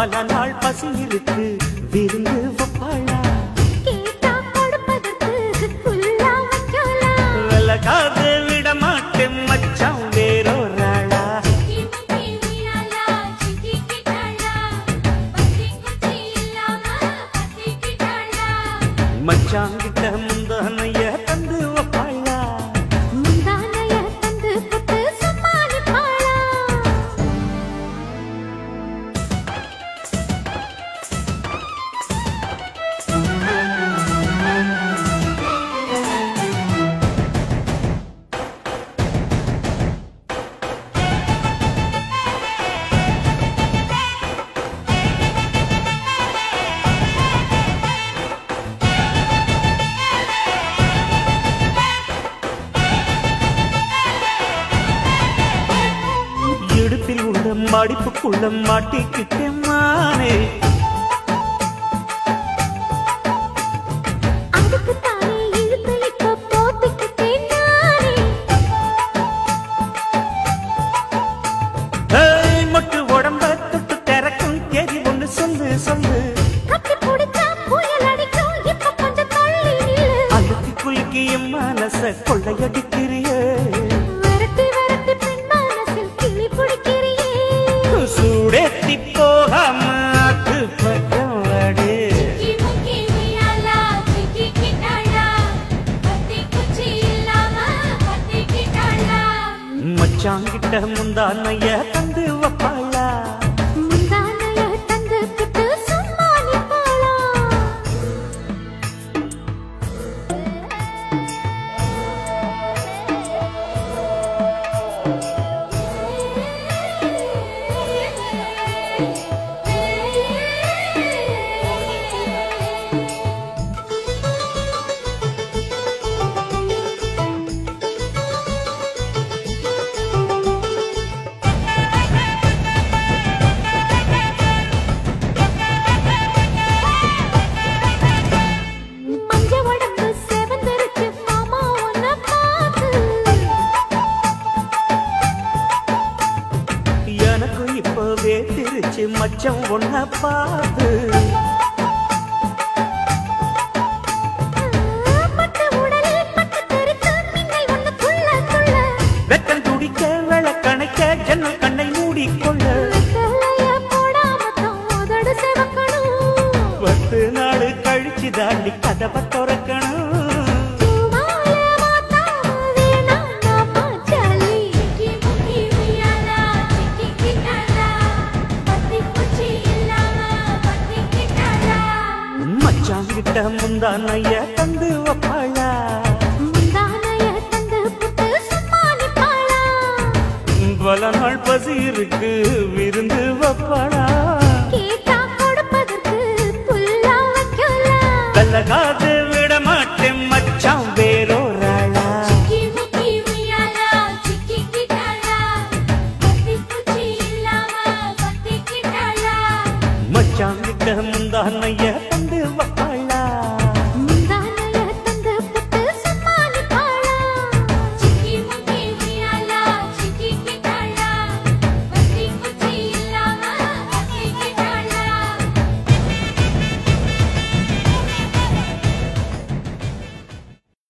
பல நாள் பசி இருக்கு விருந்து வப்பாளா கேட்டா கொடுப்பதற்கு புல்லா வைக்கலாம் விலகாது விட மாட்டேன் மச்சான் வேறொராளா மச்சாங்கிட்ட முந்தானைய தந்து வப்பாளா முந்தானைய தந்து புட்டு சமாளிப்பாளா இடுப்பில் உள்ள மடிப்புக்குள்ள மாட்டிக்கிட்டேன் மானே அதுக்கு தானே இழுத்து இப்ப போட்டுக்கிட்டேன் நானே ஏய், மொட்டு உடம்ப தொட்டு திறக்கும் தேதி ஒண்ணு சொல்லு சொல்லு கட்டி பிடிச்சா புயல் அடிக்கும் இப்ப கொஞ்சம் தள்ளி நில்லு அழுத்தி குலுக்கி என் மனச கொள்ளையடிக்கிறியே விரட்டி விரட்டி பெண் மனசில் கிளி பிடிக்கிறியே சூடேத்தி போகாம ஆத்து பக்கம் வாடு மச்சாங்கிட்ட முந்தானைய தந்து வப்பாளா முந்தானைய தந்து புட்டு சமாளிப்பாளா மஞ்ச உடம்பு செவந்திருக்கு மாமா உன்னை பார்த்து எனக்கு இப்பவே திருச்சு மச்சம் ஒன்ன பார்த்து பட்டு உடலில் பட்டு தெறித்து மின்னல் ஒன்று துள்ள துள்ள வெத்தல் துடிக்க விளக்கணைக்க ஜன்னல் கண்ணை மூடிக்கொள்ள வெத்தலைய போடாம தான் உதடு சிவக்கணும் 10 நாள் கழிச்சு தாண்டி கதவை திறக்கணும் பூவால மாத்தாம வேணாம் நாம ஜாலி மச்சாங்கிட்ட முந்தானைய தந்து வப்பாளா முந்தானைய தந்து புட்டு சமாளிப்பாளா பல நாள் பசி இருக்கு விருந்து வப்பாளா கேட்டா கொடுப்பதற்கு புல்லா வைக்கலாம் கல்லகாது விட மாட்டேன் மச்சான் வேறொராளா மச்சாங்கிட்ட முந்தானைய தந்து வப்பாளா